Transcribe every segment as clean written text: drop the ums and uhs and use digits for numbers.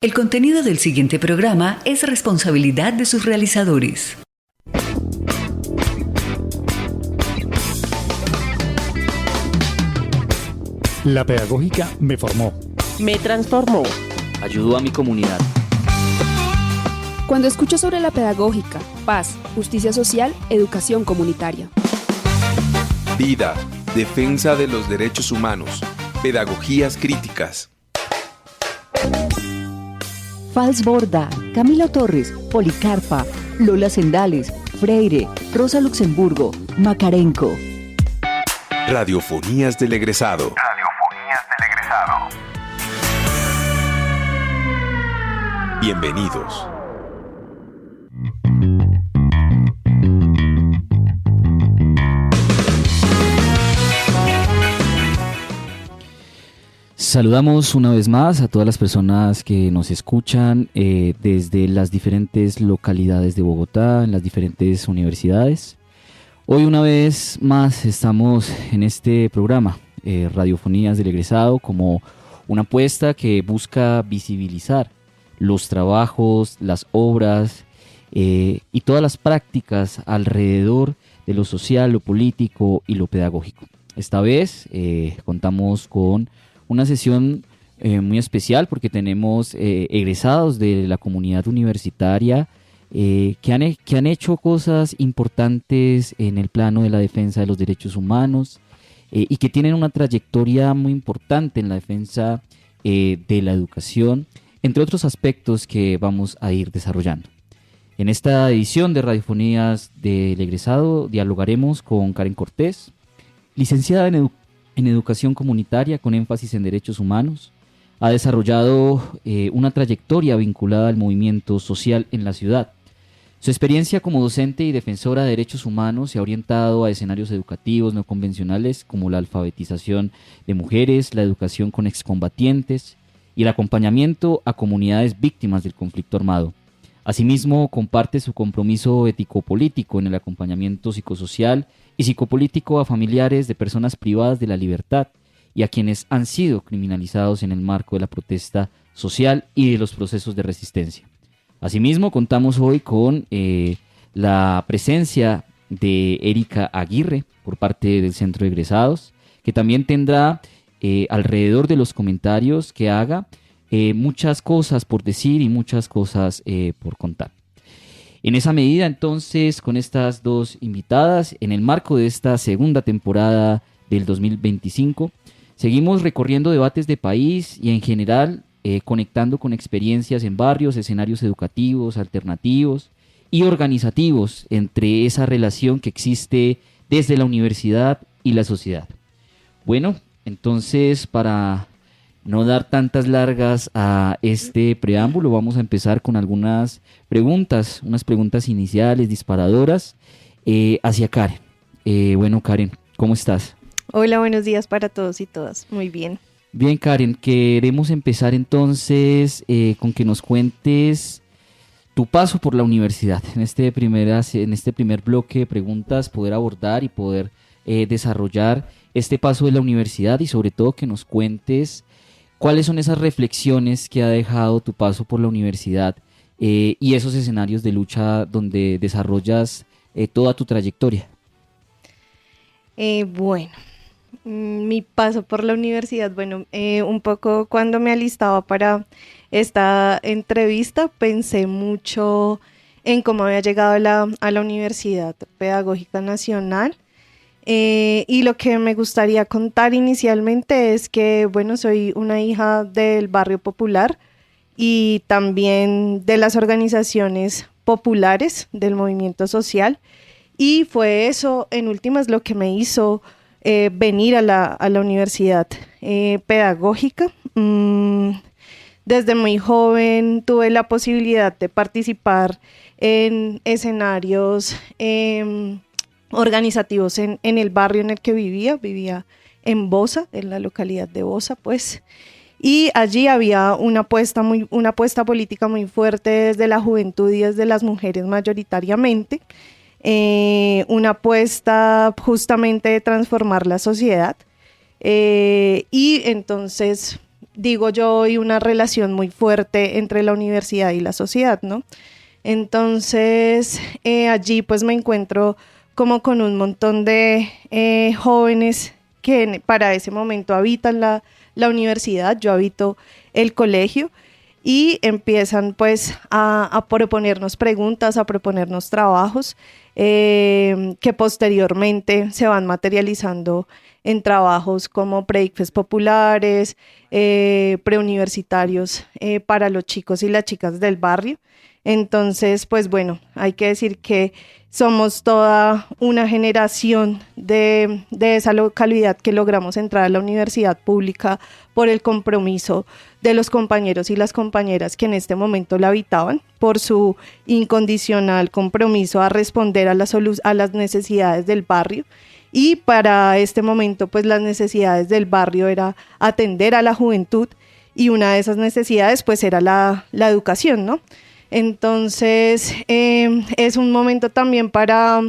El contenido del siguiente programa es responsabilidad de sus realizadores. La pedagógica me formó. Me transformó. Ayudó a mi comunidad. Cuando escucho sobre la pedagógica, paz, justicia social, educación comunitaria. Vida, defensa de los derechos humanos, pedagogías críticas. Fals Borda, Camilo Torres, Policarpa, Lola Sendales, Freire, Rosa Luxemburgo, Macarenco. Radiofonías del egresado. Bienvenidos. Saludamos una vez más a todas las personas que nos escuchan desde las diferentes localidades de Bogotá, en las diferentes universidades. Hoy una vez más estamos en este programa, Radiofonías del Egresado, como una apuesta que busca visibilizar los trabajos, las obras y todas las prácticas alrededor de lo social, lo político y lo pedagógico. Esta vez contamos con una sesión muy especial porque tenemos egresados de la comunidad universitaria que han hecho cosas importantes en el plano de la defensa de los derechos humanos y que tienen una trayectoria muy importante en la defensa de la educación, entre otros aspectos que vamos a ir desarrollando. En esta edición de Radiofonías del Egresado dialogaremos con Karen Cortés, licenciada en Educación Comunitaria con énfasis en Derechos Humanos. Ha desarrollado una trayectoria vinculada al movimiento social en la ciudad. Su experiencia como docente y defensora de derechos humanos se ha orientado a escenarios educativos no convencionales como la alfabetización de mujeres, la educación con excombatientes y el acompañamiento a comunidades víctimas del conflicto armado. Asimismo, comparte su compromiso ético-político en el acompañamiento psicosocial y psicopolítico a familiares de personas privadas de la libertad y a quienes han sido criminalizados en el marco de la protesta social y de los procesos de resistencia. Asimismo, contamos hoy con la presencia de Erika Aguirre por parte del Centro de Egresados, que también tendrá alrededor de los comentarios que haga muchas cosas por decir y muchas cosas por contar. En esa medida, entonces, con estas dos invitadas, en el marco de esta segunda temporada del 2025, seguimos recorriendo debates de país y en general conectando con experiencias en barrios, escenarios educativos, alternativos y organizativos entre esa relación que existe desde la universidad y la sociedad. Bueno, entonces, para no dar tantas largas a este preámbulo, vamos a empezar con algunas preguntas, unas preguntas iniciales, disparadoras, hacia Karen. Bueno, Karen, ¿cómo estás? Hola, buenos días para todos y todas. Muy bien. Bien, Karen, queremos empezar entonces con que nos cuentes tu paso por la universidad. En este primer bloque de preguntas, poder abordar y poder desarrollar este paso de la universidad y sobre todo que nos cuentes cuáles son esas reflexiones que ha dejado tu paso por la universidad y esos escenarios de lucha donde desarrollas toda tu trayectoria. Mi paso por la universidad, un poco cuando me alistaba para esta entrevista pensé mucho en cómo había llegado a la Universidad Pedagógica Nacional. Y lo que me gustaría contar inicialmente es que, soy una hija del barrio popular y también de las organizaciones populares del movimiento social, y fue eso, en últimas, lo que me hizo venir a la universidad pedagógica. Desde muy joven tuve la posibilidad de participar en escenarios organizativos en el barrio en el que vivía en Bosa, en la localidad de Bosa, y allí había una apuesta política muy fuerte desde la juventud y desde las mujeres mayoritariamente, una apuesta justamente de transformar la sociedad, y entonces digo yo hoy, una relación muy fuerte entre la universidad y la sociedad, ¿no? Entonces, allí pues me encuentro como con un montón de jóvenes que para ese momento habitan la universidad, yo habito el colegio, y empiezan pues a proponernos preguntas, a proponernos trabajos que posteriormente se van materializando en trabajos como pre-ICFES populares, preuniversitarios para los chicos y las chicas del barrio. Entonces, pues bueno, hay que decir que somos toda una generación de esa localidad que logramos entrar a la universidad pública por el compromiso de los compañeros y las compañeras que en este momento la habitaban, por su incondicional compromiso a responder a las necesidades del barrio. Y para este momento, pues las necesidades del barrio era atender a la juventud, y una de esas necesidades pues era la educación, ¿no? Entonces, es un momento también para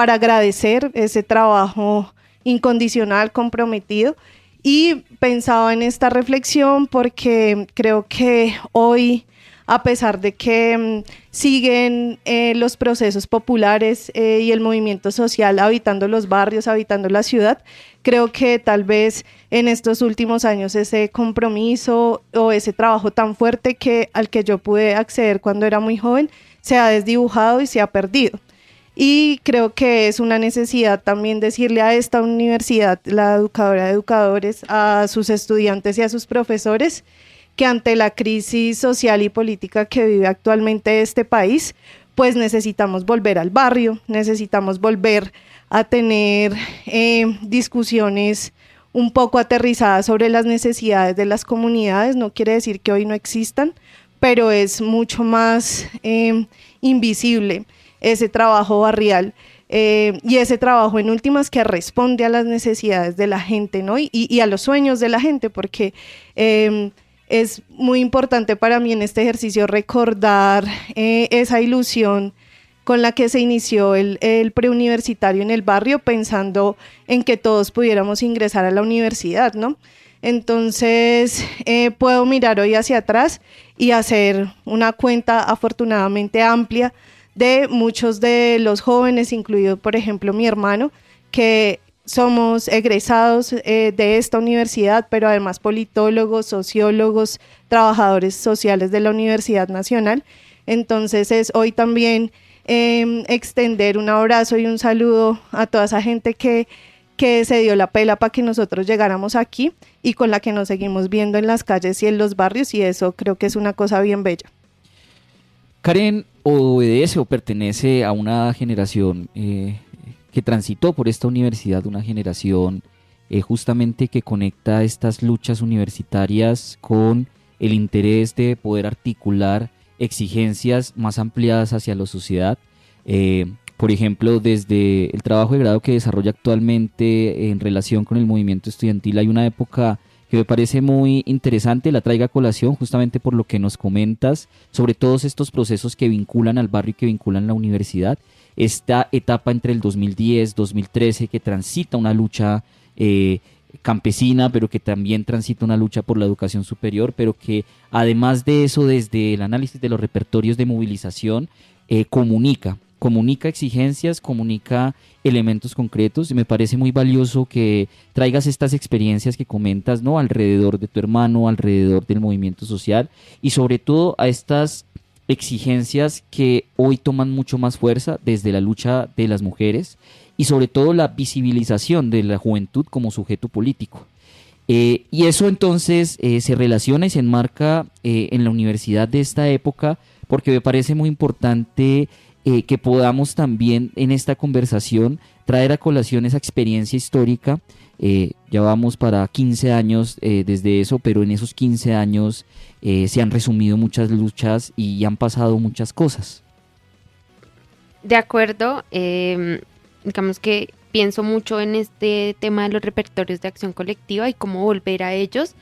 agradecer ese trabajo incondicional, comprometido, y pensaba en esta reflexión porque creo que hoy, a pesar de que siguen los procesos populares y el movimiento social habitando los barrios, habitando la ciudad, creo que tal vez en estos últimos años ese compromiso o ese trabajo tan fuerte al que yo pude acceder cuando era muy joven se ha desdibujado y se ha perdido. Y creo que es una necesidad también decirle a esta universidad, la educadora de educadores, a sus estudiantes y a sus profesores, que ante la crisis social y política que vive actualmente este país, pues necesitamos volver al barrio, necesitamos volver a tener discusiones un poco aterrizadas sobre las necesidades de las comunidades. No quiere decir que hoy no existan, pero es mucho más invisible ese trabajo barrial y ese trabajo en últimas que responde a las necesidades de la gente, ¿no? Y a los sueños de la gente, porque es muy importante para mí en este ejercicio recordar esa ilusión con la que se inició el preuniversitario en el barrio, pensando en que todos pudiéramos ingresar a la universidad, ¿no? Entonces, puedo mirar hoy hacia atrás y hacer una cuenta afortunadamente amplia de muchos de los jóvenes, incluido, por ejemplo, mi hermano, que somos egresados de esta universidad, pero además politólogos, sociólogos, trabajadores sociales de la Universidad Nacional. Entonces es hoy también extender un abrazo y un saludo a toda esa gente que se dio la pela para que nosotros llegáramos aquí y con la que nos seguimos viendo en las calles y en los barrios, y eso creo que es una cosa bien bella. Karen obedece o pertenece a una generación que transitó por esta universidad, una generación justamente que conecta estas luchas universitarias con el interés de poder articular exigencias más ampliadas hacia la sociedad. Por ejemplo, desde el trabajo de grado que desarrolla actualmente en relación con el movimiento estudiantil, hay una época que me parece muy interesante, la traiga a colación justamente por lo que nos comentas sobre todos estos procesos que vinculan al barrio y que vinculan la universidad. Esta etapa entre el 2010-2013 que transita una lucha campesina, pero que también transita una lucha por la educación superior, pero que además de eso, desde el análisis de los repertorios de movilización, comunica exigencias, comunica elementos concretos, y me parece muy valioso que traigas estas experiencias que comentas, ¿no?, alrededor de tu hermano, alrededor del movimiento social, y sobre todo a estas exigencias que hoy toman mucho más fuerza desde la lucha de las mujeres y sobre todo la visibilización de la juventud como sujeto político. Y eso entonces se relaciona y se enmarca en la universidad de esta época, porque me parece muy importante que podamos también en esta conversación traer a colación esa experiencia histórica. Ya vamos para 15 años desde eso, pero en esos 15 años se han resumido muchas luchas y han pasado muchas cosas. De acuerdo, digamos que pienso mucho en este tema de los repertorios de acción colectiva y cómo volver a ellos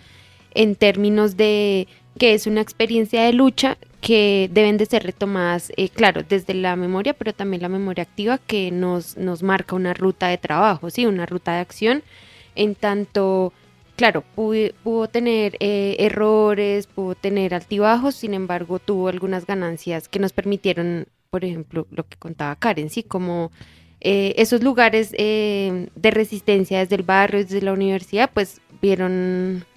en términos de que es una experiencia de lucha que deben de ser retomadas, claro, desde la memoria, pero también la memoria activa que nos marca una ruta de trabajo, ¿sí? Una ruta de acción, en tanto, claro, pudo tener errores, pudo tener altibajos, sin embargo, tuvo algunas ganancias que nos permitieron, por ejemplo, lo que contaba Karen, sí, como esos lugares de resistencia desde el barrio, desde la universidad, pues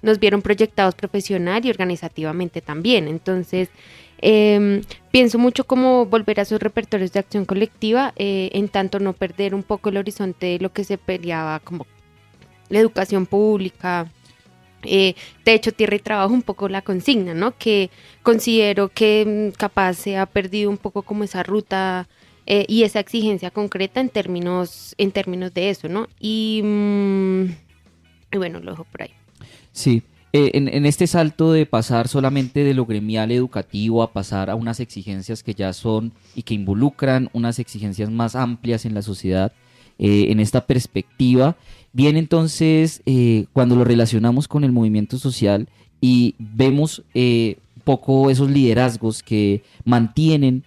nos vieron proyectados profesional y organizativamente también. Entonces, pienso mucho como volver a esos repertorios de acción colectiva, en tanto no perder un poco el horizonte de lo que se peleaba como la educación pública. De hecho, Tierra y Trabajo un poco la consigna, ¿no? Que considero que capaz se ha perdido un poco como esa ruta y esa exigencia concreta en términos de eso, ¿no? Y bueno, lo dejo por ahí. Sí, en este salto de pasar solamente de lo gremial educativo a pasar a unas exigencias que ya son y que involucran unas exigencias más amplias en la sociedad, en esta perspectiva, viene entonces cuando lo relacionamos con el movimiento social y vemos un poco esos liderazgos que mantienen,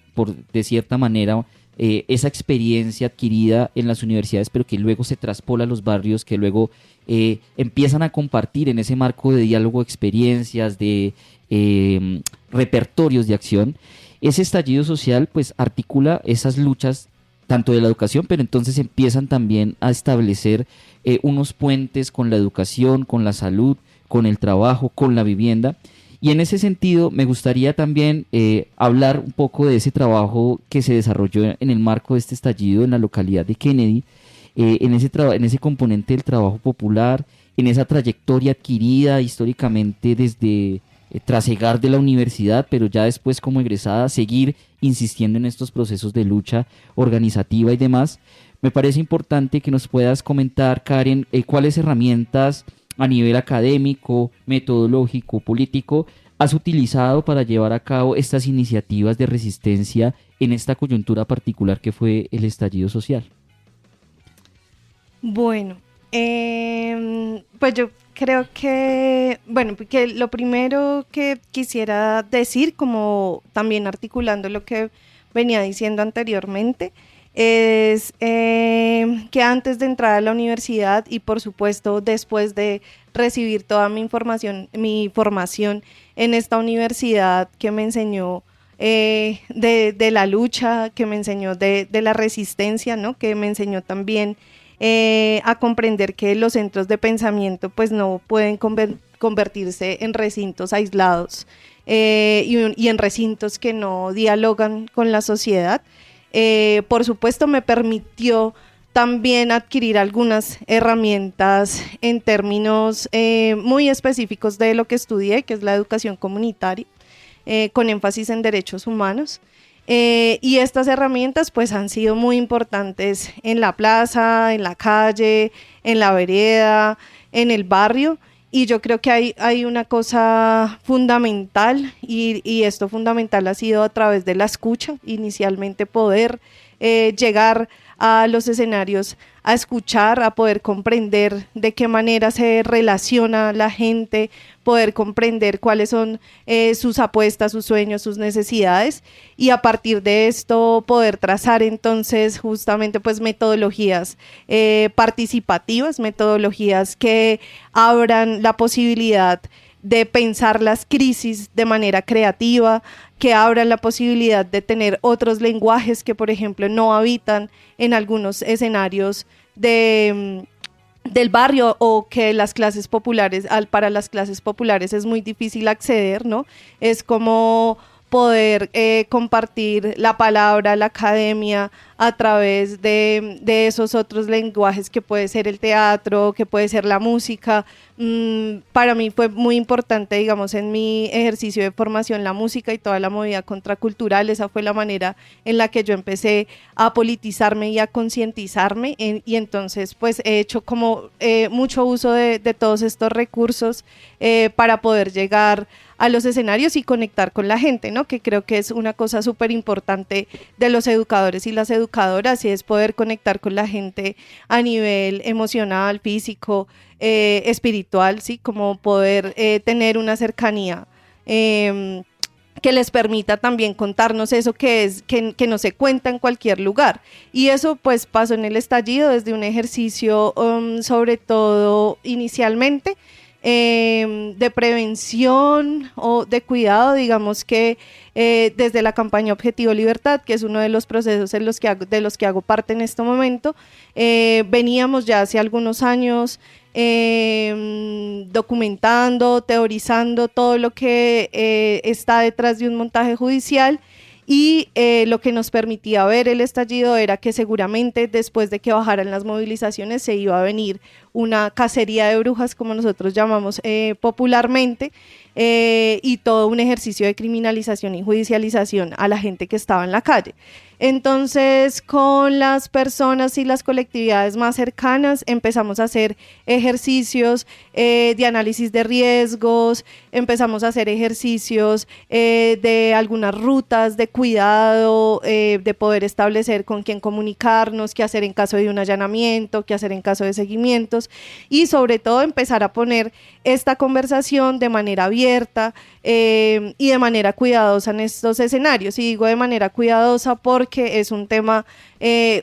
de cierta manera, esa experiencia adquirida en las universidades, pero que luego se traspola a los barrios, que luego empiezan a compartir en ese marco de diálogo experiencias, de repertorios de acción. Ese estallido social pues articula esas luchas tanto de la educación, pero entonces empiezan también a establecer unos puentes con la educación, con la salud, con el trabajo, con la vivienda. Y en ese sentido me gustaría también hablar un poco de ese trabajo que se desarrolló en el marco de este estallido en la localidad de Kennedy, en ese componente del trabajo popular, en esa trayectoria adquirida históricamente desde trasegar de la universidad, pero ya después como egresada seguir insistiendo en estos procesos de lucha organizativa y demás. Me parece importante que nos puedas comentar, Karen, cuáles herramientas a nivel académico, metodológico, político, has utilizado para llevar a cabo estas iniciativas de resistencia en esta coyuntura particular que fue el estallido social. Bueno, pues yo creo que lo primero que quisiera decir, como también articulando lo que venía diciendo anteriormente, es que antes de entrar a la universidad y por supuesto después de recibir toda mi formación en esta universidad que me enseñó de la lucha, que me enseñó de la resistencia, ¿no? Que me enseñó también a comprender que los centros de pensamiento pues no pueden convertirse en recintos aislados y en recintos que no dialogan con la sociedad. Por supuesto me permitió también adquirir algunas herramientas en términos muy específicos de lo que estudié, que es la educación comunitaria, con énfasis en derechos humanos. Y estas herramientas pues han sido muy importantes en la plaza, en la calle, en la vereda, en el barrio. Y yo creo que hay una cosa fundamental y esto fundamental ha sido a través de la escucha, inicialmente poder llegar a los escenarios a escuchar, a poder comprender de qué manera se relaciona la gente, poder comprender cuáles son sus apuestas, sus sueños, sus necesidades y a partir de esto poder trazar entonces justamente pues metodologías participativas, metodologías que abran la posibilidad de pensar las crisis de manera creativa, que abran la posibilidad de tener otros lenguajes que, por ejemplo, no habitan en algunos escenarios del barrio o que las clases populares, para las clases populares es muy difícil acceder, ¿no? Es como poder compartir la palabra, la academia a través de esos otros lenguajes que puede ser el teatro, que puede ser la música. Para mí fue muy importante, digamos, en mi ejercicio de formación la música y toda la movida contracultural. Esa fue la manera en la que yo empecé a politizarme y a concientizarme y entonces pues he hecho como mucho uso de todos estos recursos para poder llegar a los escenarios y conectar con la gente, ¿no? Que creo que es una cosa súper importante de los educadores y las educadoras, y es poder conectar con la gente a nivel emocional, físico, espiritual, ¿sí? Como poder tener una cercanía que les permita también contarnos eso que no se cuenta en cualquier lugar. Y eso pues pasó en el estallido desde un ejercicio sobre todo inicialmente de prevención o de cuidado, digamos que desde la campaña Objetivo Libertad, que es uno de los procesos de los que hago parte en este momento, veníamos ya hace algunos años documentando, teorizando todo lo que está detrás de un montaje judicial. Y lo que nos permitía ver el estallido era que seguramente después de que bajaran las movilizaciones se iba a venir una cacería de brujas, como nosotros llamamos popularmente, y todo un ejercicio de criminalización y judicialización a la gente que estaba en la calle. Entonces, con las personas y las colectividades más cercanas empezamos a hacer ejercicios de análisis de riesgos, empezamos a hacer ejercicios de algunas rutas de cuidado, de poder establecer con quién comunicarnos, qué hacer en caso de un allanamiento, qué hacer en caso de seguimientos, y sobre todo empezar a poner esta conversación de manera abierta y de manera cuidadosa en estos escenarios. Y digo de manera cuidadosa porque es un tema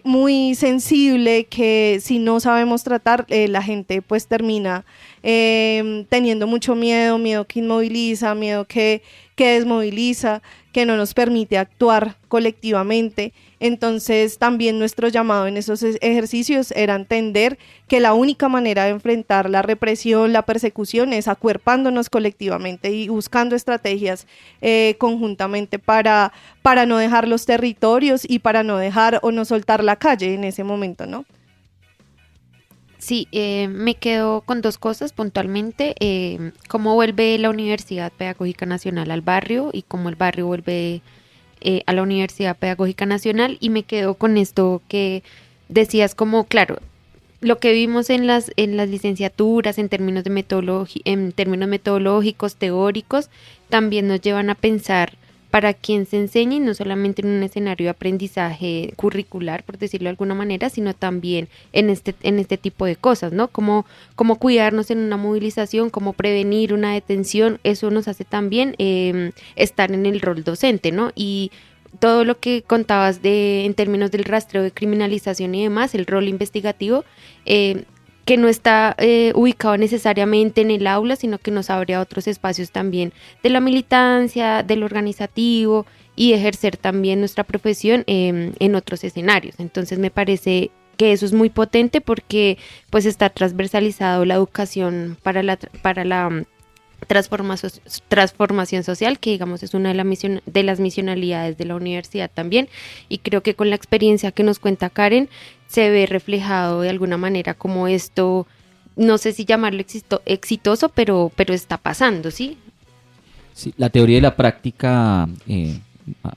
muy sensible que si no sabemos tratar, la gente pues termina teniendo mucho miedo, miedo que inmoviliza, miedo que desmoviliza, que no nos permite actuar colectivamente. Entonces también nuestro llamado en esos ejercicios era entender que la única manera de enfrentar la represión, la persecución, es acuerpándonos colectivamente y buscando estrategias conjuntamente para no dejar los territorios y para no dejar o no soltar la calle en ese momento, ¿no? Sí, me quedo con dos cosas puntualmente, cómo vuelve la Universidad Pedagógica Nacional al barrio y cómo el barrio vuelve a la Universidad Pedagógica Nacional, y me quedo con esto que decías, como claro, lo que vimos en las licenciaturas en términos de metodológicos, teóricos, también nos llevan a pensar para quien se enseñe, no solamente en un escenario de aprendizaje curricular, por decirlo de alguna manera, sino también en este tipo de cosas, ¿no? Cómo cuidarnos en una movilización, cómo prevenir una detención. Eso nos hace también estar en el rol docente, ¿no? Y todo lo que contabas en términos del rastreo de criminalización y demás, el rol investigativo, que no está ubicado necesariamente en el aula, sino que nos abre a otros espacios también de la militancia, del organizativo, y ejercer también nuestra profesión en otros escenarios. Entonces me parece que eso es muy potente porque pues está transversalizado la educación para la transformación social, que digamos es una de las misionalidades de la universidad también, y creo que con la experiencia que nos cuenta Karen se ve reflejado de alguna manera como esto, no sé si llamarlo exitoso, pero está pasando, ¿sí? Sí, la teoría y la práctica,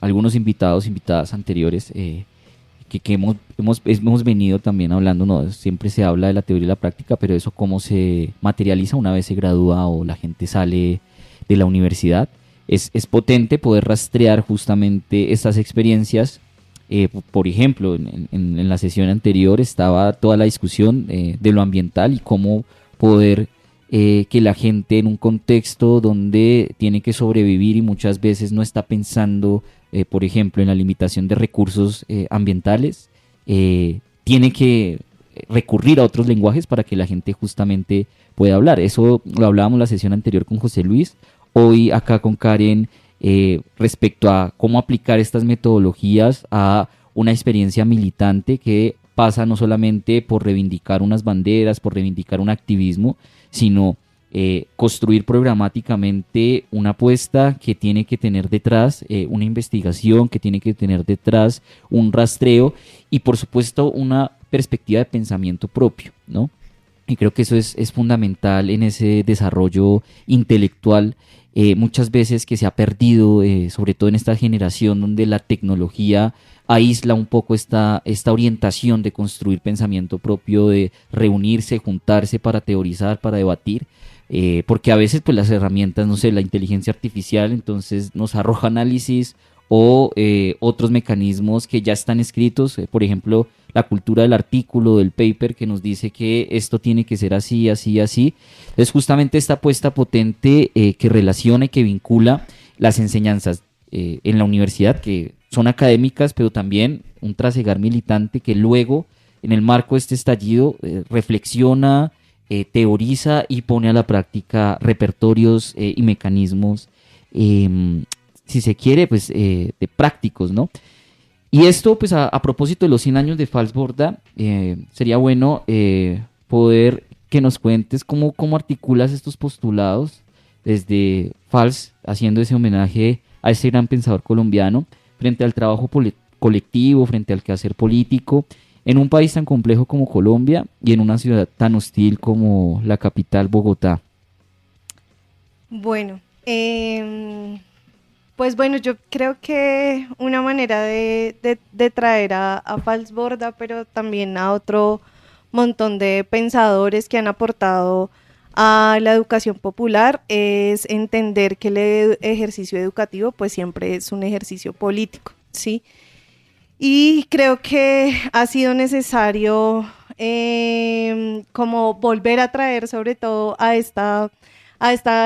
algunos invitadas anteriores que hemos venido también hablando, no, siempre se habla de la teoría y la práctica, pero eso cómo se materializa una vez se gradúa o la gente sale de la universidad. Es potente poder rastrear justamente estas experiencias. Por ejemplo, en la sesión anterior estaba toda la discusión de lo ambiental y cómo poder que la gente en un contexto donde tiene que sobrevivir y muchas veces no está pensando, por ejemplo, en la limitación de recursos ambientales, tiene que recurrir a otros lenguajes para que la gente justamente pueda hablar. Eso lo hablábamos en la sesión anterior con José Luis, hoy acá con Karen, respecto a cómo aplicar estas metodologías a una experiencia militante que pasa no solamente por reivindicar unas banderas, por reivindicar un activismo, sino construir programáticamente una apuesta que tiene que tener detrás una investigación, que tiene que tener detrás un rastreo y por supuesto una perspectiva de pensamiento propio, ¿no? Y creo que eso es fundamental en ese desarrollo intelectual, muchas veces que se ha perdido, sobre todo en esta generación donde la tecnología aísla un poco esta orientación de construir pensamiento propio, de reunirse, juntarse para teorizar, para debatir, porque a veces pues las herramientas, no sé, la inteligencia artificial entonces nos arroja análisis o otros mecanismos que ya están escritos, por ejemplo, la cultura del artículo, del paper, que nos dice que esto tiene que ser así, así, así. Es justamente esta apuesta potente que relaciona y que vincula las enseñanzas en la universidad, que son académicas, pero también un trasegar militante que luego, en el marco de este estallido, reflexiona, teoriza y pone a la práctica repertorios y mecanismos, si se quiere, pues de prácticos, ¿no? Y esto, pues a propósito de los 100 años de Falsborda, sería bueno poder que nos cuentes cómo articulas estos postulados desde Fals, haciendo ese homenaje a ese gran pensador colombiano, frente al trabajo colectivo, frente al quehacer político, en un país tan complejo como Colombia y en una ciudad tan hostil como la capital, Bogotá. Bueno, pues bueno, yo creo que una manera de traer a Falsborda, pero también a otro montón de pensadores que han aportado a la educación popular, es entender que el ejercicio educativo pues siempre es un ejercicio político, ¿sí? Y creo que ha sido necesario como volver a traer sobre todo a esta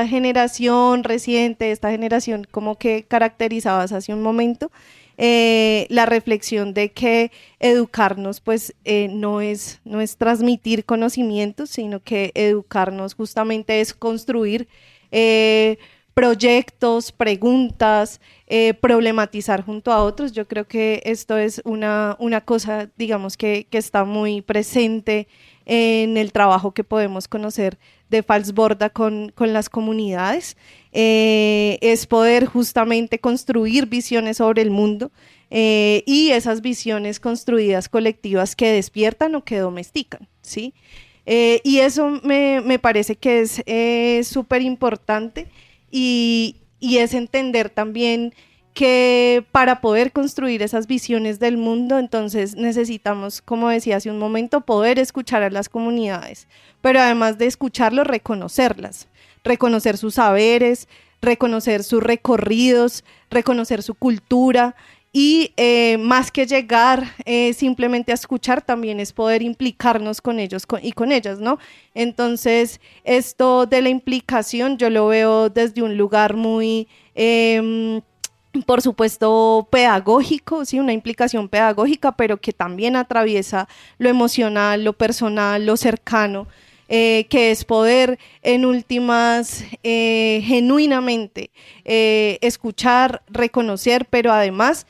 generación reciente, esta generación como que caracterizabas hace un momento, la reflexión de que educarnos pues no es transmitir conocimientos, sino que educarnos justamente es construir proyectos, preguntas, problematizar junto a otros. Yo creo que esto es una cosa, digamos, que está muy presente en el trabajo que podemos conocer de Falsborda con las comunidades, es poder justamente construir visiones sobre el mundo y esas visiones construidas colectivas que despiertan o que domestican, ¿sí? Y eso me parece que es súper importante y es entender también que para poder construir esas visiones del mundo, entonces necesitamos, como decía hace un momento, poder escuchar a las comunidades, pero además de escucharlos, reconocerlas, reconocer sus saberes, reconocer sus recorridos, reconocer su cultura y más que llegar simplemente a escuchar, también es poder implicarnos con ellos y con ellas, ¿no? Entonces, esto de la implicación yo lo veo desde un lugar muy por supuesto pedagógico, sí, una implicación pedagógica, pero que también atraviesa lo emocional, lo personal, lo cercano, que es poder en últimas genuinamente escuchar, reconocer, pero además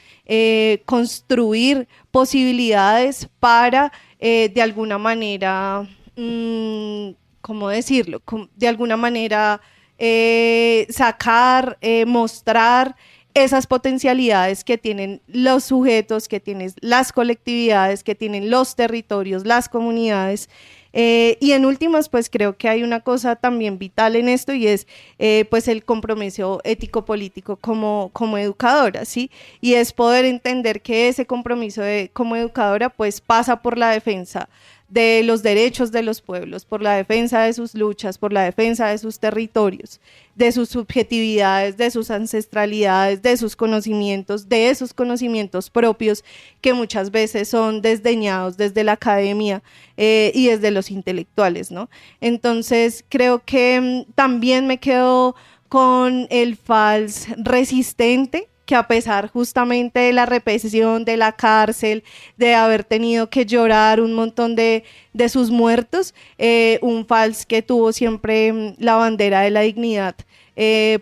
construir posibilidades para de alguna manera, ¿cómo decirlo? De alguna manera sacar, mostrar esas potencialidades que tienen los sujetos, que tienen las colectividades, que tienen los territorios, las comunidades. Y en últimas, pues creo que hay una cosa también vital en esto y es pues el compromiso ético-político como educadora, ¿sí? Y es poder entender que ese compromiso como educadora pues pasa por la defensa de los derechos de los pueblos, por la defensa de sus luchas, por la defensa de sus territorios, de sus subjetividades, de sus ancestralidades, de sus conocimientos, de esos conocimientos propios que muchas veces son desdeñados desde la academia y desde los intelectuales, ¿no? Entonces creo que también me quedo con el Fals resistente, que a pesar justamente de la represión, de la cárcel, de haber tenido que llorar un montón de sus muertos, un Fals que tuvo siempre la bandera de la dignidad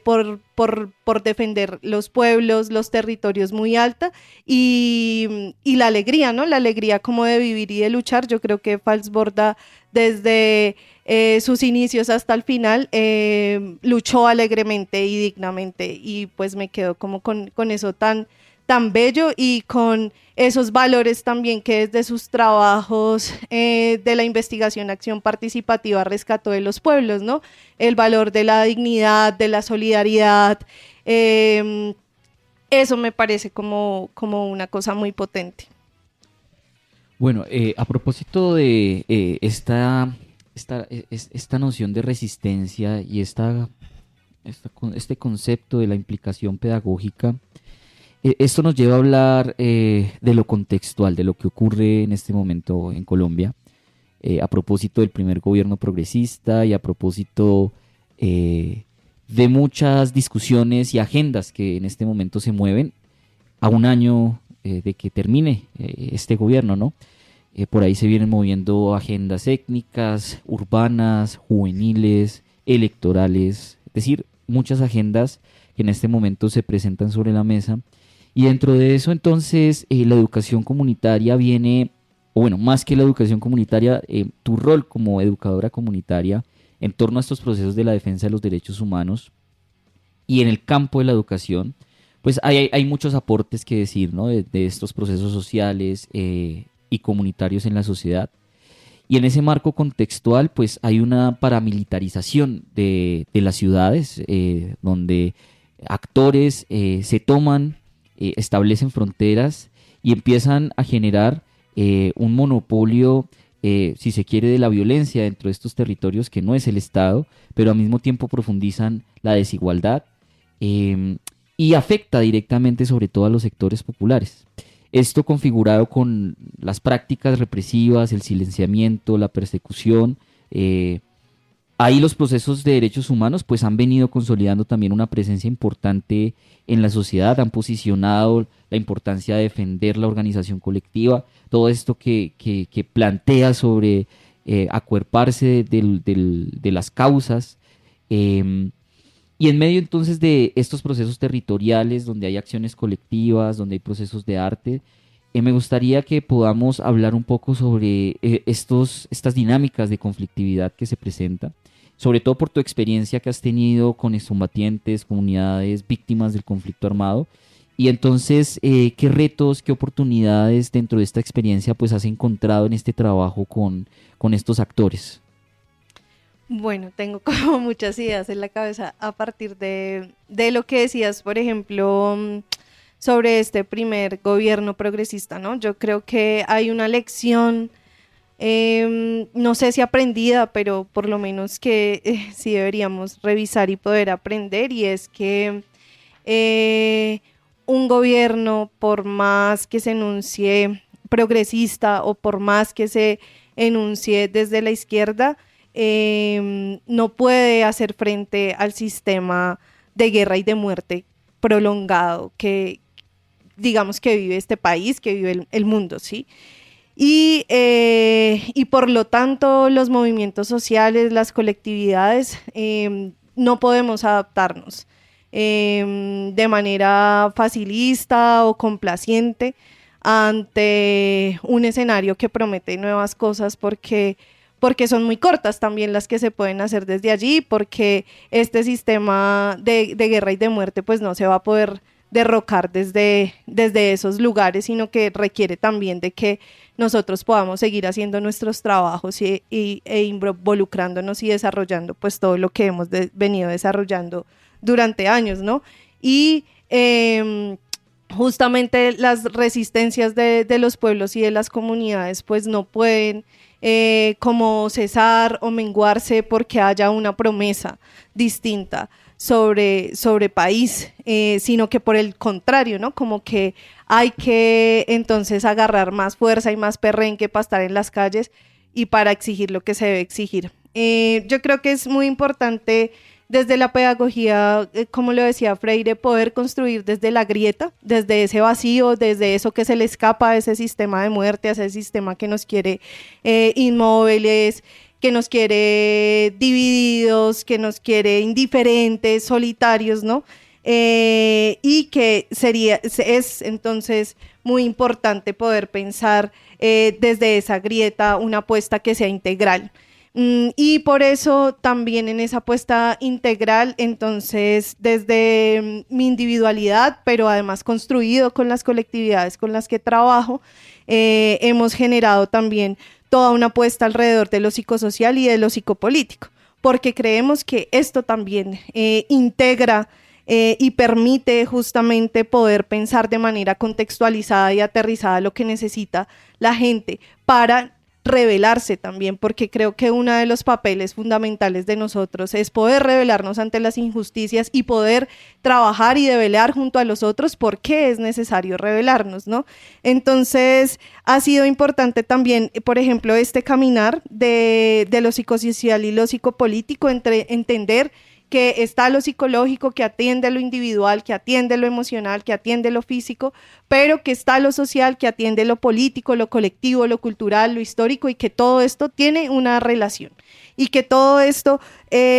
por defender los pueblos, los territorios muy alta y la alegría, ¿no? La alegría como de vivir y de luchar. Yo creo que Falsborda desde sus inicios hasta el final luchó alegremente y dignamente y pues me quedo como con eso tan bello y con esos valores también que desde sus trabajos de la investigación, acción participativa rescató de los pueblos, ¿no? El valor de la dignidad, de la solidaridad, eso me parece como una cosa muy potente. Bueno, a propósito de esta noción de resistencia y este concepto de la implicación pedagógica, esto nos lleva a hablar de lo contextual, de lo que ocurre en este momento en Colombia, a propósito del primer gobierno progresista y a propósito de muchas discusiones y agendas que en este momento se mueven a un año de que termine este gobierno, ¿no? Por ahí se vienen moviendo agendas étnicas, urbanas, juveniles, electorales, es decir, muchas agendas que en este momento se presentan sobre la mesa. Y dentro de eso, entonces, la educación comunitaria viene, o bueno, más que la educación comunitaria, tu rol como educadora comunitaria en torno a estos procesos de la defensa de los derechos humanos y en el campo de la educación, pues hay muchos aportes que decir, ¿no? De estos procesos sociales y comunitarios en la sociedad. Y en ese marco contextual, pues hay una paramilitarización de las ciudades, donde actores se toman, establecen fronteras y empiezan a generar un monopolio, si se quiere, de la violencia dentro de estos territorios que no es el Estado, pero al mismo tiempo profundizan la desigualdad y afecta directamente sobre todo a los sectores populares. Esto configurado con las prácticas represivas, el silenciamiento, la persecución. Ahí los procesos de derechos humanos pues han venido consolidando también una presencia importante en la sociedad, han posicionado la importancia de defender la organización colectiva, todo esto que plantea sobre acuerparse de las causas. Y en medio entonces de estos procesos territoriales, donde hay acciones colectivas, donde hay procesos de arte, me gustaría que podamos hablar un poco sobre estas dinámicas de conflictividad que se presentan, sobre todo por tu experiencia que has tenido con excombatientes, comunidades víctimas del conflicto armado. Y entonces, ¿qué retos, qué oportunidades dentro de esta experiencia pues has encontrado en este trabajo con estos actores? Bueno, tengo como muchas ideas en la cabeza a partir de lo que decías, por ejemplo, sobre este primer gobierno progresista, ¿no? Yo creo que hay una lección, no sé si aprendida, pero por lo menos que sí deberíamos revisar y poder aprender, y es que un gobierno, por más que se enuncie progresista o por más que se enuncie desde la izquierda, no puede hacer frente al sistema de guerra y de muerte prolongado que digamos que vive este país, que vive el mundo, ¿sí? Y por lo tanto los movimientos sociales, las colectividades, no podemos adaptarnos de manera facilista o complaciente ante un escenario que promete nuevas cosas, porque son muy cortas también las que se pueden hacer desde allí, porque este sistema de guerra y de muerte pues no se va a poder derrocar desde esos lugares, sino que requiere también de que nosotros podamos seguir haciendo nuestros trabajos e involucrándonos y desarrollando pues todo lo que hemos venido desarrollando durante años, ¿no? Y justamente las resistencias de los pueblos y de las comunidades pues no pueden como cesar o menguarse porque haya una promesa distinta sobre país, sino que por el contrario, ¿no? Como que hay que entonces agarrar más fuerza y más perrenque para estar en las calles y para exigir lo que se debe exigir. Yo creo que es muy importante desde la pedagogía, como lo decía Freire, poder construir desde la grieta, desde ese vacío, desde eso que se le escapa a ese sistema de muerte, a ese sistema que nos quiere inmóviles, que nos quiere divididos, que nos quiere indiferentes, solitarios, ¿no? Y que es entonces muy importante poder pensar desde esa grieta una apuesta que sea integral. Y por eso también en esa apuesta integral, entonces desde mi individualidad, pero además construido con las colectividades con las que trabajo, hemos generado también toda una apuesta alrededor de lo psicosocial y de lo psicopolítico, porque creemos que esto también integra y permite justamente poder pensar de manera contextualizada y aterrizada lo que necesita la gente para rebelarse también, porque creo que uno de los papeles fundamentales de nosotros es poder rebelarnos ante las injusticias y poder trabajar y develar junto a los otros por qué es necesario rebelarnos, ¿no? Entonces ha sido importante también, por ejemplo, este caminar de lo psicosocial y lo psicopolítico, entender que está lo psicológico, que atiende lo individual, que atiende lo emocional, que atiende lo físico, pero que está lo social, que atiende lo político, lo colectivo, lo cultural, lo histórico, y que todo esto tiene una relación. Y que todo esto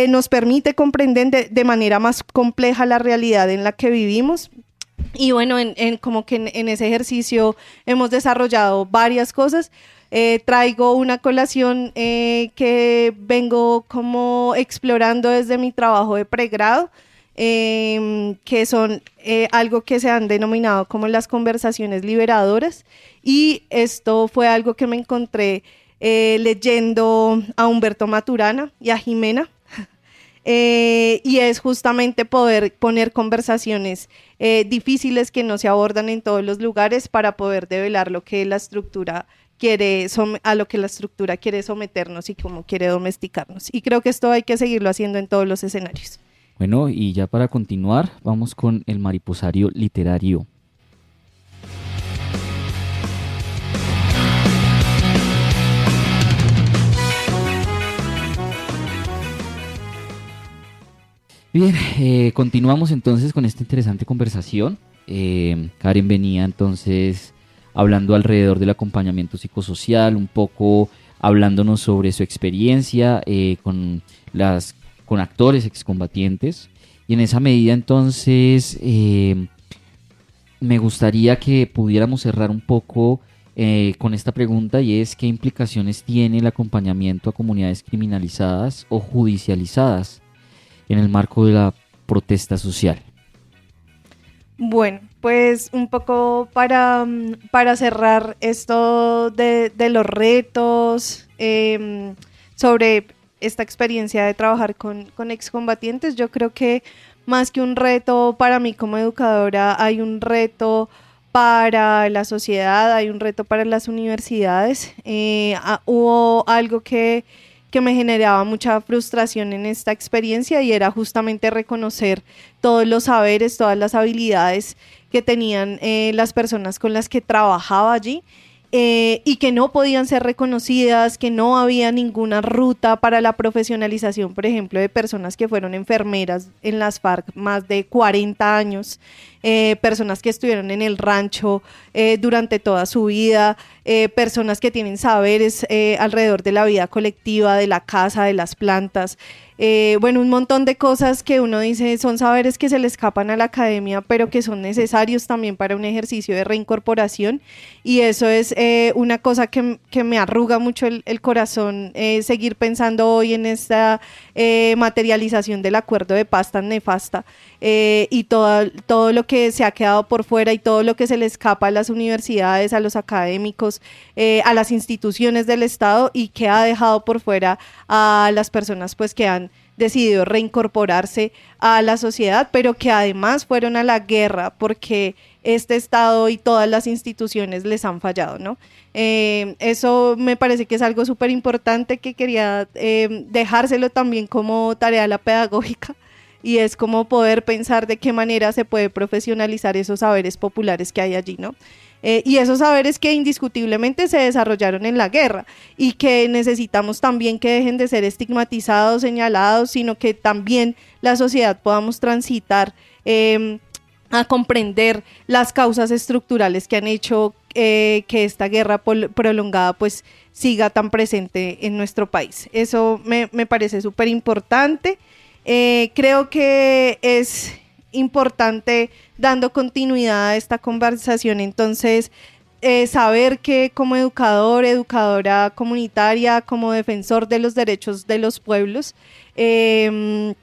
nos permite comprender de manera más compleja la realidad en la que vivimos. Y bueno, como que en ese ejercicio hemos desarrollado varias cosas. Traigo una colación que vengo como explorando desde mi trabajo de pregrado, que son algo que se han denominado como las conversaciones liberadoras, y esto fue algo que me encontré leyendo a Humberto Maturana y a Jimena. Y es justamente poder poner conversaciones difíciles que no se abordan en todos los lugares para poder develar lo que la estructura a lo que la estructura quiere someternos y cómo quiere domesticarnos. Y creo que esto hay que seguirlo haciendo en todos los escenarios. Bueno, y ya para continuar, vamos con el mariposario literario. Bien, continuamos entonces con esta interesante conversación. Karen venía entonces hablando alrededor del acompañamiento psicosocial, un poco hablándonos sobre su experiencia con actores excombatientes, y en esa medida entonces me gustaría que pudiéramos cerrar un poco con esta pregunta, y es: ¿qué implicaciones tiene el acompañamiento a comunidades criminalizadas o judicializadas en el marco de la protesta social? Bueno, pues un poco para cerrar esto de los retos, sobre esta experiencia de trabajar con excombatientes, yo creo que más que un reto para mí como educadora, hay un reto para la sociedad, hay un reto para las universidades. Hubo algo que me generaba mucha frustración en esta experiencia, y era justamente reconocer todos los saberes, todas las habilidades que tenían las personas con las que trabajaba allí, y que no podían ser reconocidas, que no había ninguna ruta para la profesionalización, por ejemplo, de personas que fueron enfermeras en las FARC más de 40 años, personas que estuvieron en el rancho durante toda su vida, personas que tienen saberes alrededor de la vida colectiva, de la casa, de las plantas. Bueno, un montón de cosas que uno dice son saberes que se le escapan a la academia, pero que son necesarios también para un ejercicio de reincorporación, y eso es una cosa que me arruga mucho el corazón, seguir pensando hoy en esta materialización del acuerdo de paz tan nefasta, y todo lo que se ha quedado por fuera y todo lo que se le escapa a las universidades, a los académicos, a las instituciones del Estado, y que ha dejado por fuera a las personas pues que han decidido reincorporarse a la sociedad, pero que además fueron a la guerra porque este Estado y todas las instituciones les han fallado, ¿no? Eso me parece que es algo súper importante que quería dejárselo también como tarea a la pedagógica, y es como poder pensar de qué manera se puede profesionalizar esos saberes populares que hay allí, ¿no? Y esos saberes que indiscutiblemente se desarrollaron en la guerra, y que necesitamos también que dejen de ser estigmatizados, señalados, sino que también la sociedad podamos transitar a comprender las causas estructurales que han hecho que esta guerra prolongada pues siga tan presente en nuestro país. Eso me parece súper importante. Creo que es importante, dando continuidad a esta conversación, entonces saber que como educador, educadora comunitaria, como defensor de los derechos de los pueblos, es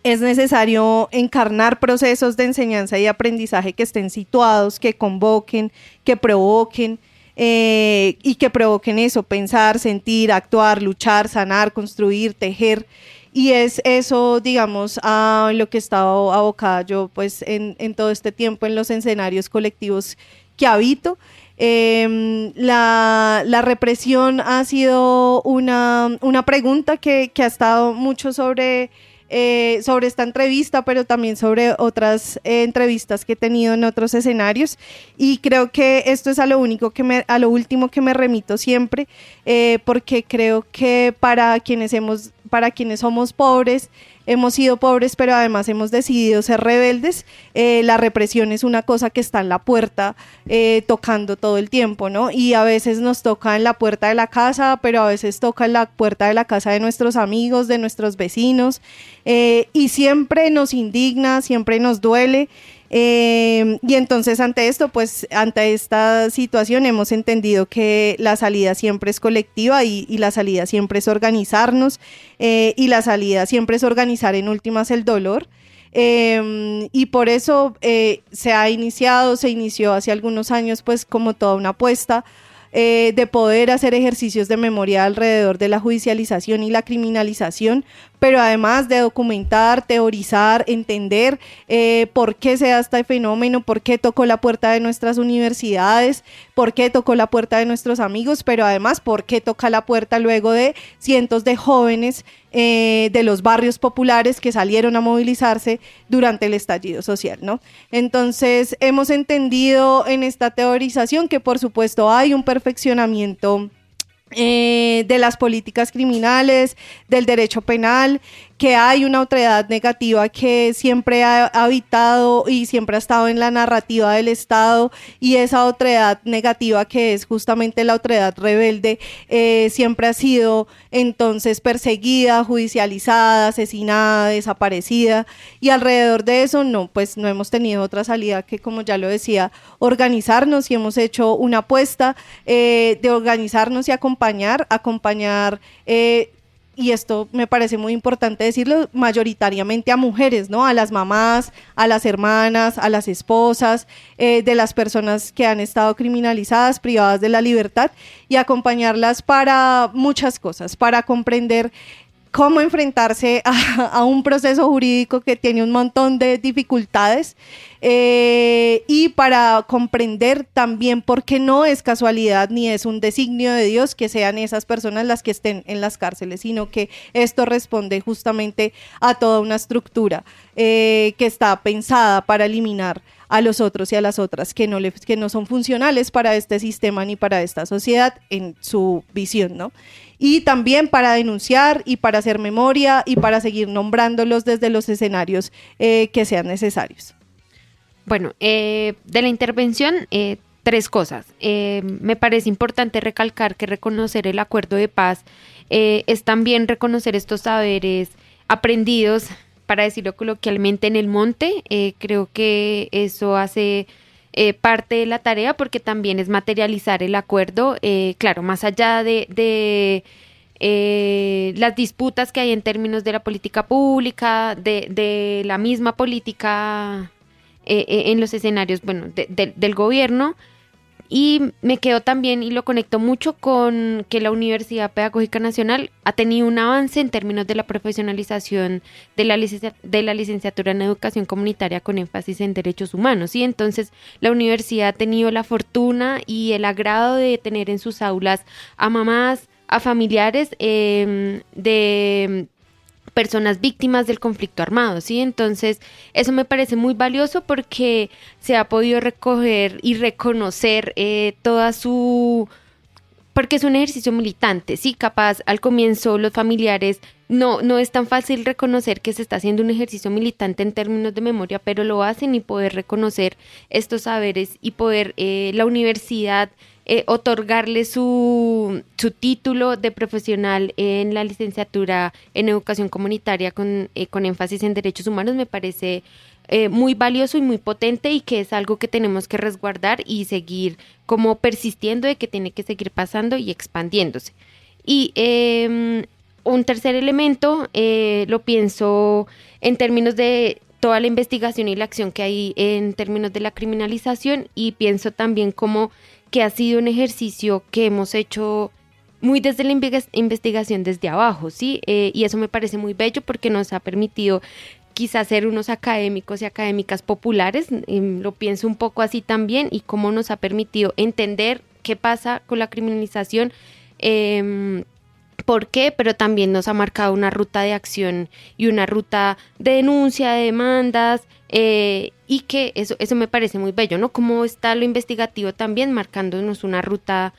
necesario encarnar procesos de enseñanza y aprendizaje que estén situados, que convoquen, que provoquen, y que provoquen eso: pensar, sentir, actuar, luchar, sanar, construir, tejer. Y es eso, digamos, a lo que he estado abocada yo pues en todo este tiempo en los escenarios colectivos que habito. La represión ha sido una pregunta que ha estado mucho sobre esta entrevista, pero también sobre otras entrevistas que he tenido en otros escenarios, y creo que esto es a lo último que me remito siempre, porque creo que para quienes somos pobres, hemos sido pobres, pero además hemos decidido ser rebeldes, la represión es una cosa que está en la puerta, tocando todo el tiempo, ¿no? Y a veces nos toca en la puerta de la casa, pero a veces toca en la puerta de la casa de nuestros amigos, de nuestros vecinos, y siempre nos indigna, siempre nos duele. Y entonces ante esto, pues ante esta situación hemos entendido que la salida siempre es colectiva y la salida siempre es organizarnos, y la salida siempre es organizar en últimas el dolor. Y por eso se inició hace algunos años pues como toda una apuesta de poder hacer ejercicios de memoria alrededor de la judicialización y la criminalización, pero además de documentar, teorizar, entender por qué se da este fenómeno, por qué tocó la puerta de nuestras universidades, por qué tocó la puerta de nuestros amigos, pero además por qué toca la puerta luego de cientos de jóvenes de los barrios populares que salieron a movilizarse durante el estallido social, ¿no? Entonces hemos entendido en esta teorización que por supuesto hay un perfeccionamiento de las políticas criminales, del derecho penal, que hay una otredad negativa que siempre ha habitado y siempre ha estado en la narrativa del Estado, y esa otredad negativa, que es justamente la otredad rebelde, siempre ha sido entonces perseguida, judicializada, asesinada, desaparecida, y alrededor de eso no hemos tenido otra salida que, como ya lo decía, organizarnos, y hemos hecho una apuesta de organizarnos y acompañar y esto me parece muy importante decirlo, mayoritariamente a mujeres, ¿no? A las mamás, a las hermanas, a las esposas de las personas que han estado criminalizadas, privadas de la libertad, y acompañarlas para muchas cosas, para comprender cómo enfrentarse a un proceso jurídico que tiene un montón de dificultades, y para comprender también por qué no es casualidad ni es un designio de Dios que sean esas personas las que estén en las cárceles, sino que esto responde justamente a toda una estructura que está pensada para eliminar a los otros y a las otras que no son funcionales para este sistema ni para esta sociedad en su visión, ¿no? Y también para denunciar y para hacer memoria y para seguir nombrándolos desde los escenarios que sean necesarios. Bueno, de la intervención, 3 cosas. Me parece importante recalcar que reconocer el acuerdo de paz es también reconocer estos saberes aprendidos, para decirlo coloquialmente, en el monte. Creo que eso hace parte de la tarea, porque también es materializar el acuerdo, claro, más allá de las disputas que hay en términos de la política pública, de la misma política en los escenarios, bueno, del gobierno. Y me quedo también, y lo conecto mucho con que la Universidad Pedagógica Nacional ha tenido un avance en términos de la profesionalización de la licenciatura en Educación Comunitaria con énfasis en derechos humanos, ¿sí? Entonces, la universidad ha tenido la fortuna y el agrado de tener en sus aulas a mamás, a familiares de personas víctimas del conflicto armado, ¿sí? Entonces, eso me parece muy valioso porque se ha podido recoger y reconocer porque es un ejercicio militante, ¿sí? Capaz, al comienzo, los familiares, no es tan fácil reconocer que se está haciendo un ejercicio militante en términos de memoria, pero lo hacen, y poder reconocer estos saberes y poder la universidad otorgarle su título de profesional en la licenciatura en Educación Comunitaria con énfasis en derechos humanos, me parece muy valioso y muy potente, y que es algo que tenemos que resguardar y seguir como persistiendo, de que tiene que seguir pasando y expandiéndose. Y un tercer elemento, lo pienso en términos de toda la investigación y la acción que hay en términos de la criminalización, y pienso también como que ha sido un ejercicio que hemos hecho muy desde la investigación desde abajo, ¿sí? Y eso me parece muy bello, porque nos ha permitido quizás ser unos académicos y académicas populares, lo pienso un poco así también, y cómo nos ha permitido entender qué pasa con la criminalización, por qué, pero también nos ha marcado una ruta de acción y una ruta de denuncia, de demandas, y que eso me parece muy bello, ¿no? Cómo está lo investigativo también marcándonos una ruta,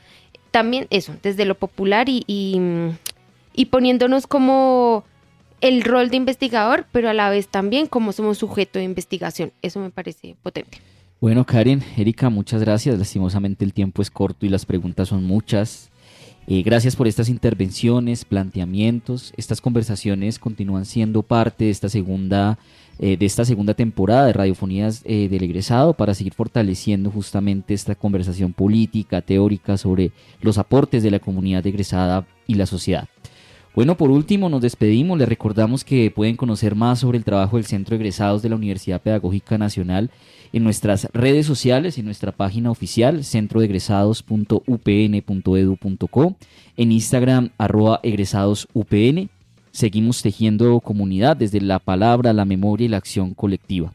también eso, desde lo popular y poniéndonos como el rol de investigador, pero a la vez también como somos sujeto de investigación. Eso me parece potente. Bueno, Karen, Erika, muchas gracias. Lastimosamente el tiempo es corto y las preguntas son muchas. Gracias por estas intervenciones, planteamientos. Estas conversaciones continúan siendo parte de esta segunda temporada de Radiofonías del Egresado, para seguir fortaleciendo justamente esta conversación política, teórica sobre los aportes de la comunidad egresada y la sociedad. Bueno, por último nos despedimos. Les recordamos que pueden conocer más sobre el trabajo del Centro de Egresados de la Universidad Pedagógica Nacional en nuestras redes sociales, en nuestra página oficial centroegresados.upn.edu.co, en Instagram @egresadosupn. Seguimos tejiendo comunidad desde la palabra, la memoria y la acción colectiva.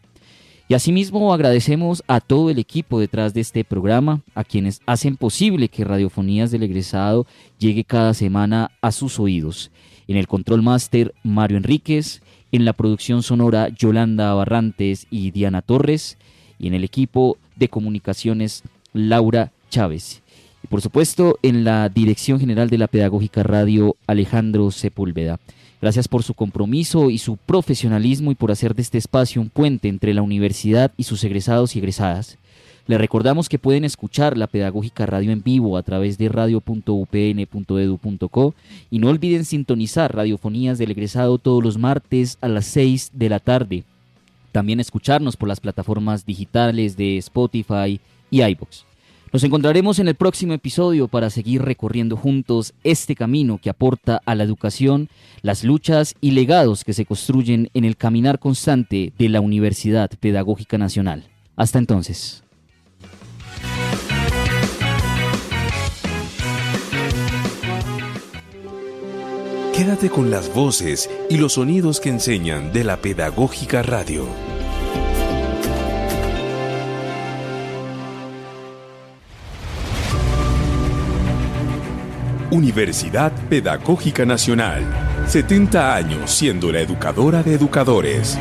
Y asimismo agradecemos a todo el equipo detrás de este programa, a quienes hacen posible que Radiofonías del Egresado llegue cada semana a sus oídos. En el control máster, Mario Enríquez; en la producción sonora, Yolanda Barrantes y Diana Torres; y en el equipo de comunicaciones, Laura Chávez. Y por supuesto, en la dirección general de la Pedagógica Radio, Alejandro Sepúlveda. Gracias por su compromiso y su profesionalismo y por hacer de este espacio un puente entre la universidad y sus egresados y egresadas. Les recordamos que pueden escuchar la Pedagógica Radio en vivo a través de radio.upn.edu.co y no olviden sintonizar Radiofonías del Egresado todos los martes a las 6 de la tarde. También escucharnos por las plataformas digitales de Spotify y iVoox. Nos encontraremos en el próximo episodio para seguir recorriendo juntos este camino que aporta a la educación, las luchas y legados que se construyen en el caminar constante de la Universidad Pedagógica Nacional. Hasta entonces. Quédate con las voces y los sonidos que enseñan de la Pedagógica Radio. Universidad Pedagógica Nacional. 70 años siendo la educadora de educadores.